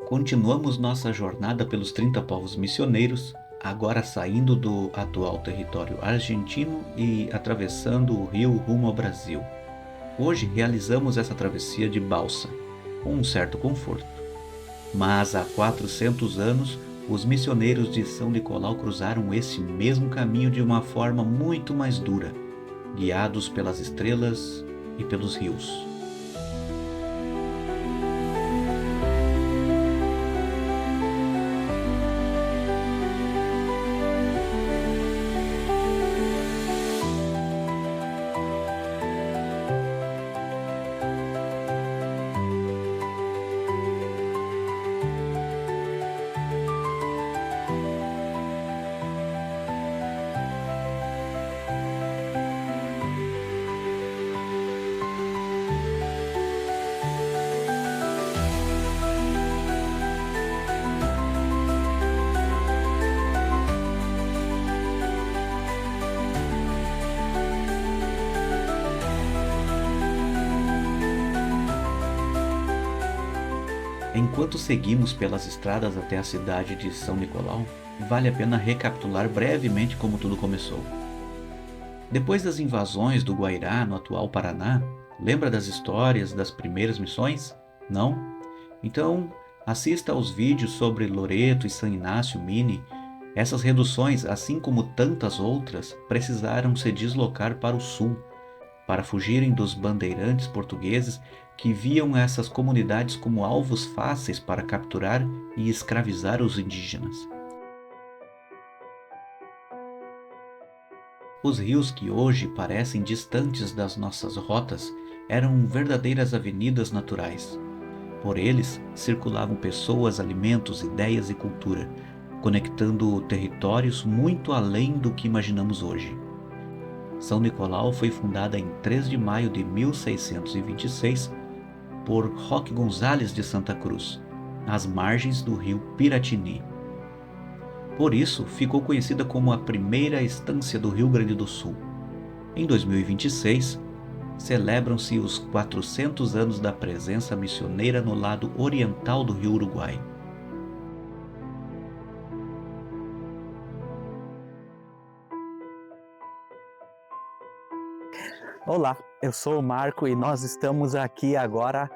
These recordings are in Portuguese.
Continuamos nossa jornada pelos 30 povos missioneiros, agora saindo do atual território argentino e atravessando o rio rumo ao Brasil. Hoje realizamos essa travessia de balsa, com um certo conforto. Mas há 400 anos, os missioneiros de São Nicolau cruzaram esse mesmo caminho de uma forma muito mais dura, guiados pelas estrelas e pelos rios. Enquanto seguimos pelas estradas até a cidade de São Nicolau, vale a pena recapitular brevemente como tudo começou. Depois das invasões do Guairá no atual Paraná, lembra das histórias das primeiras missões? Não? Então, assista aos vídeos sobre Loreto e São Inácio Mini. Essas reduções, assim como tantas outras, precisaram se deslocar para o sul, para fugirem dos bandeirantes portugueses que viam essas comunidades como alvos fáceis para capturar e escravizar os indígenas. Os rios que hoje parecem distantes das nossas rotas eram verdadeiras avenidas naturais. Por eles circulavam pessoas, alimentos, ideias e cultura, conectando territórios muito além do que imaginamos hoje. São Nicolau foi fundada em 3 de maio de 1626 por Roque Gonzales de Santa Cruz, às margens do rio Piratini. Por isso, ficou conhecida como a primeira estância do Rio Grande do Sul. Em 2026, celebram-se os 400 anos da presença missioneira no lado oriental do rio Uruguai. Olá, eu sou o Marco e nós estamos aqui agora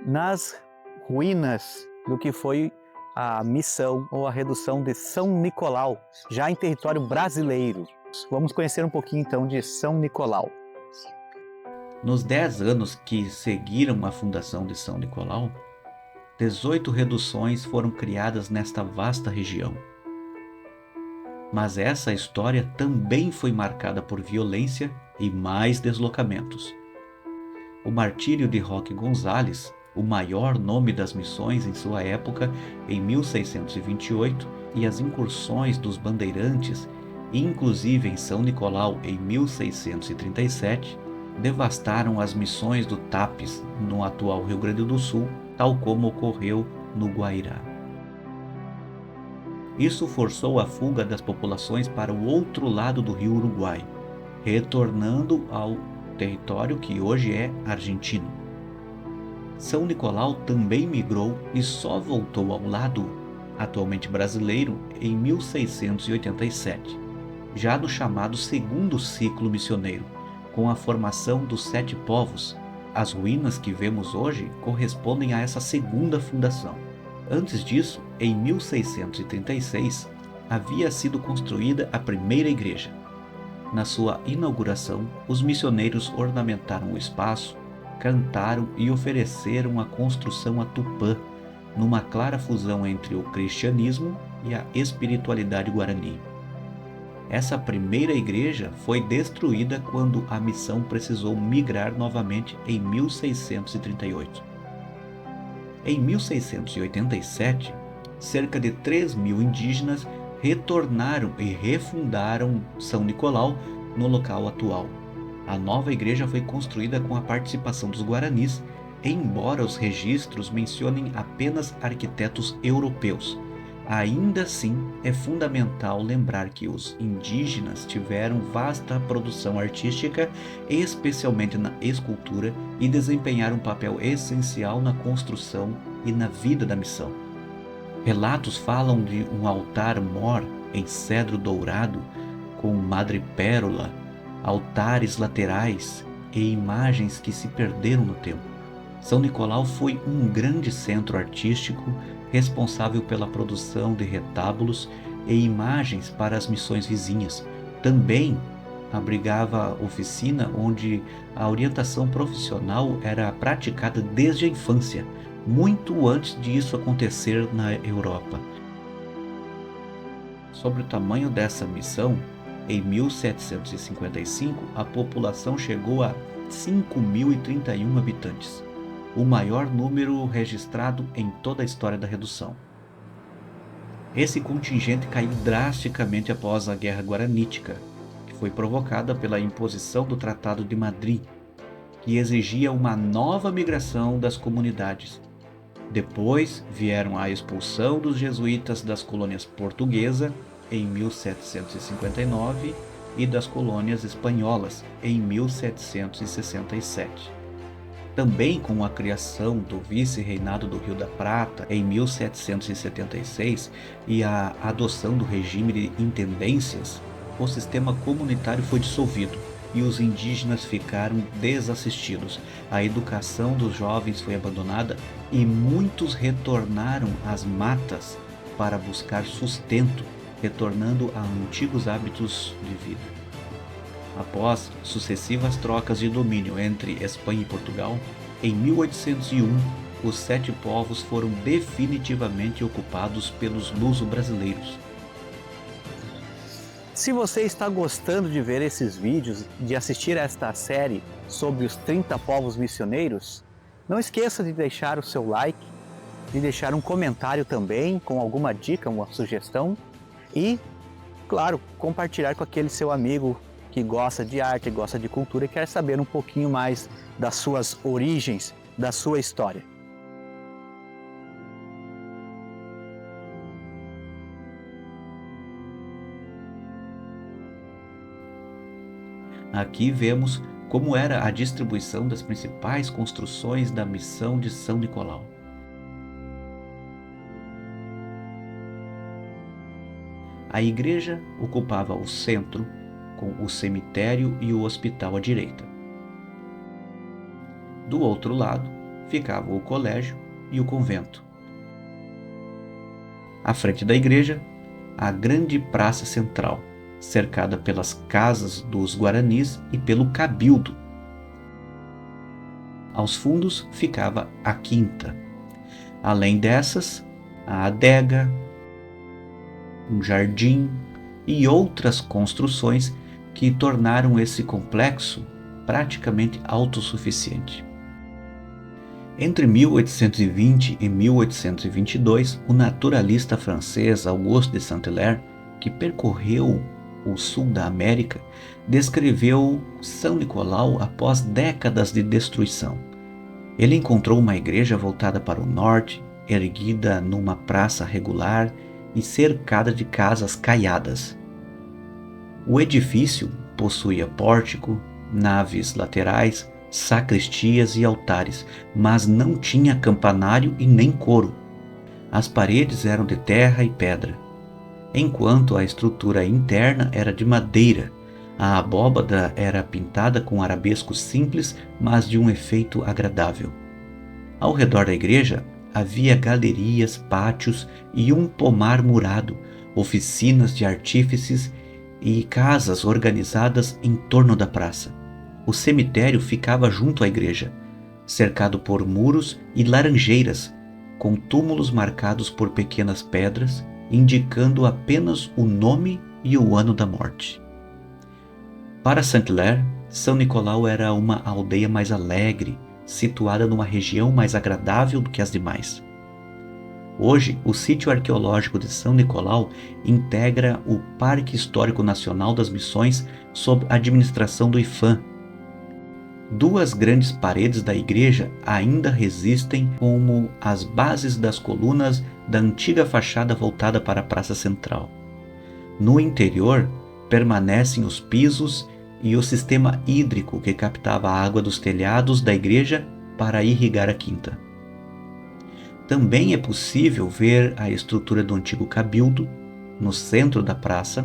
nas ruínas do que foi a missão ou a redução de São Nicolau, já em território brasileiro. Vamos conhecer um pouquinho então de São Nicolau. Nos 10 anos que seguiram a fundação de São Nicolau, 18 reduções foram criadas nesta vasta região. Mas essa história também foi marcada por violência e mais deslocamentos. O martírio de Roque Gonzales, o maior nome das missões em sua época, em 1628, e as incursões dos bandeirantes, inclusive em São Nicolau em 1637, devastaram as missões do Tapes, no atual Rio Grande do Sul, tal como ocorreu no Guairá. Isso forçou a fuga das populações para o outro lado do rio Uruguai, retornando ao território que hoje é argentino. São Nicolau também migrou e só voltou ao lado atualmente brasileiro em 1687, já no chamado segundo ciclo missioneiro, com a formação dos 7 povos. As ruínas que vemos hoje correspondem a essa segunda fundação. Antes disso, em 1636, havia sido construída a primeira igreja. Na sua inauguração, os missioneiros ornamentaram o espaço, cantaram e ofereceram a construção a Tupã, numa clara fusão entre o cristianismo e a espiritualidade guarani. Essa primeira igreja foi destruída quando a missão precisou migrar novamente em 1638. Em 1687, cerca de 3.000 indígenas retornaram e refundaram São Nicolau no local atual. A nova igreja foi construída com a participação dos guaranis, embora os registros mencionem apenas arquitetos europeus. Ainda assim, é fundamental lembrar que os indígenas tiveram vasta produção artística, especialmente na escultura, e desempenharam um papel essencial na construção e na vida da missão. Relatos falam de um altar-mor em cedro dourado com madrepérola, altares laterais e imagens que se perderam no tempo. São Nicolau foi um grande centro artístico responsável pela produção de retábulos e imagens para as missões vizinhas. Também abrigava oficina onde a orientação profissional era praticada desde a infância, muito antes disso acontecer na Europa. Sobre o tamanho dessa missão, em 1755 a população chegou a 5.031 habitantes, o maior número registrado em toda a história da redução. Esse contingente caiu drasticamente após a Guerra Guaranítica, que foi provocada pela imposição do Tratado de Madrid, que exigia uma nova migração das comunidades. Depois vieram a expulsão dos jesuítas das colônias portuguesas em 1759 e das colônias espanholas em 1767. Também com a criação do vice-reinado do Rio da Prata em 1776 e a adoção do regime de intendências, o sistema comunitário foi dissolvido e os indígenas ficaram desassistidos. A educação dos jovens foi abandonada e muitos retornaram às matas para buscar sustento, retornando a antigos hábitos de vida. Após sucessivas trocas de domínio entre Espanha e Portugal, em 1801, os 7 povos foram definitivamente ocupados pelos luso-brasileiros. Se você está gostando de ver esses vídeos, de assistir a esta série sobre os 30 povos missioneiros, não esqueça de deixar o seu like, de deixar um comentário também com alguma dica, uma sugestão e, claro, compartilhar com aquele seu amigo que gosta de arte, gosta de cultura e quer saber um pouquinho mais das suas origens, da sua história. Aqui vemos como era a distribuição das principais construções da missão de São Nicolau. A igreja ocupava o centro, com o cemitério e o hospital à direita. Do outro lado, ficava o colégio e o convento. À frente da igreja, a grande praça central, cercada pelas casas dos guaranis e pelo cabildo. Aos fundos ficava a quinta. Além dessas, a adega, um jardim e outras construções que tornaram esse complexo praticamente autossuficiente. Entre 1820 e 1822, o naturalista francês Auguste de Saint-Hilaire, que percorreu o sul da América, descreveu São Nicolau após décadas de destruição. Ele encontrou uma igreja voltada para o norte, erguida numa praça regular e cercada de casas caiadas. O edifício possuía pórtico, naves laterais, sacristias e altares, mas não tinha campanário e nem coro. As paredes eram de terra e pedra, enquanto a estrutura interna era de madeira. A abóbada era pintada com arabescos simples, mas de um efeito agradável. Ao redor da igreja havia galerias, pátios e um pomar murado, oficinas de artífices e casas organizadas em torno da praça. O cemitério ficava junto à igreja, cercado por muros e laranjeiras, com túmulos marcados por pequenas pedras, indicando apenas o nome e o ano da morte. Para Saint-Hilaire, São Nicolau era uma aldeia mais alegre, situada numa região mais agradável do que as demais. Hoje, o sítio arqueológico de São Nicolau integra o Parque Histórico Nacional das Missões sob a administração do IPHAN. 2 grandes paredes da igreja ainda resistem como as bases das colunas da antiga fachada voltada para a praça central. No interior, permanecem os pisos e o sistema hídrico que captava a água dos telhados da igreja para irrigar a quinta. Também é possível ver a estrutura do antigo cabildo no centro da praça.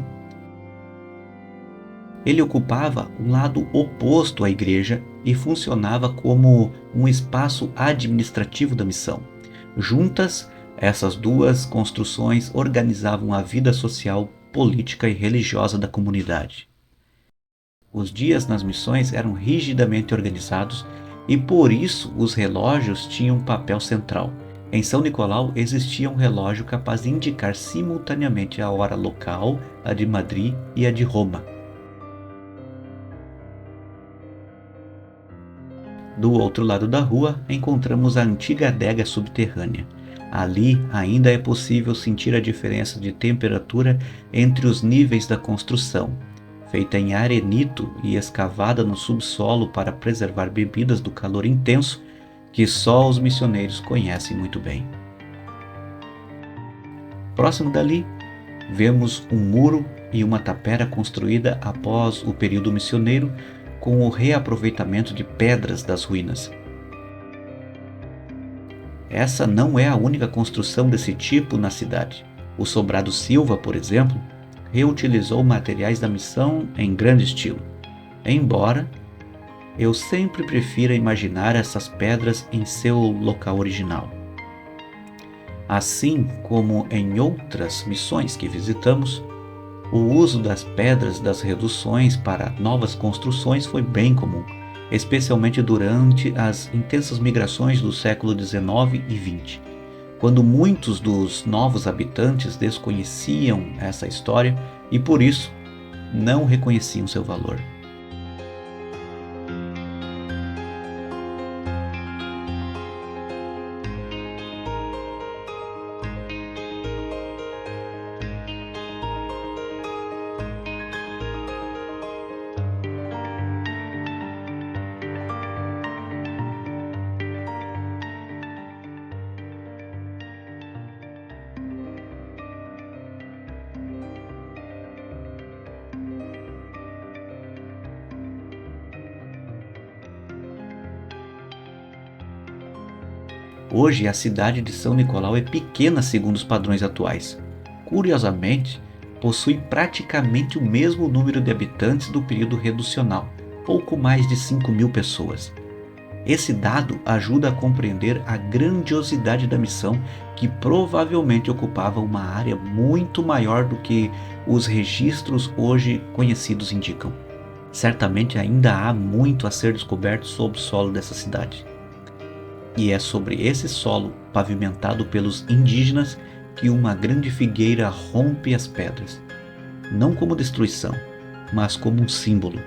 Ele ocupava um lado oposto à igreja e funcionava como um espaço administrativo da missão. Juntas, essas duas construções organizavam a vida social, política e religiosa da comunidade. Os dias nas missões eram rigidamente organizados e por isso os relógios tinham um papel central. Em São Nicolau existia um relógio capaz de indicar simultaneamente a hora local, a de Madrid e a de Roma. Do outro lado da rua encontramos a antiga adega subterrânea. Ali ainda é possível sentir a diferença de temperatura entre os níveis da construção, feita em arenito e escavada no subsolo para preservar bebidas do calor intenso que só os missioneiros conhecem muito bem. Próximo dali, vemos um muro e uma tapera construída após o período missioneiro com o reaproveitamento de pedras das ruínas. Essa não é a única construção desse tipo na cidade. O Sobrado Silva, por exemplo, reutilizou materiais da missão em grande estilo, embora eu sempre prefira imaginar essas pedras em seu local original. Assim como em outras missões que visitamos, o uso das pedras das reduções para novas construções foi bem comum, especialmente durante as intensas migrações do século XIX e XX, quando muitos dos novos habitantes desconheciam essa história e por isso não reconheciam seu valor. Hoje, a cidade de São Nicolau é pequena segundo os padrões atuais. Curiosamente, possui praticamente o mesmo número de habitantes do período reducional, pouco mais de 5.000 pessoas. Esse dado ajuda a compreender a grandiosidade da missão, que provavelmente ocupava uma área muito maior do que os registros hoje conhecidos indicam. Certamente ainda há muito a ser descoberto sobre o solo dessa cidade. E é sobre esse solo pavimentado pelos indígenas que uma grande figueira rompe as pedras, não como destruição, mas como um símbolo.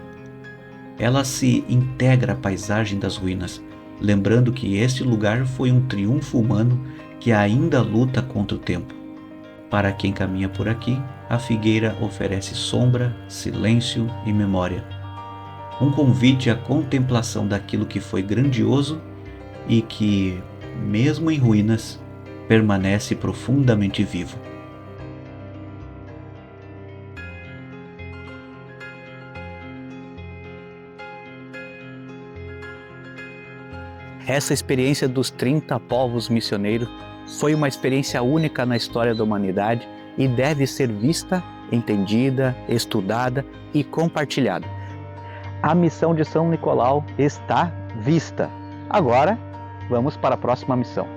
Ela se integra à paisagem das ruínas, lembrando que este lugar foi um triunfo humano que ainda luta contra o tempo. Para quem caminha por aqui, a figueira oferece sombra, silêncio e memória. Um convite à contemplação daquilo que foi grandioso e que, mesmo em ruínas, permanece profundamente vivo. Essa experiência dos 30 povos missioneiros foi uma experiência única na história da humanidade e deve ser vista, entendida, estudada e compartilhada. A missão de São Nicolau está vista. Agora, vamos para a próxima missão.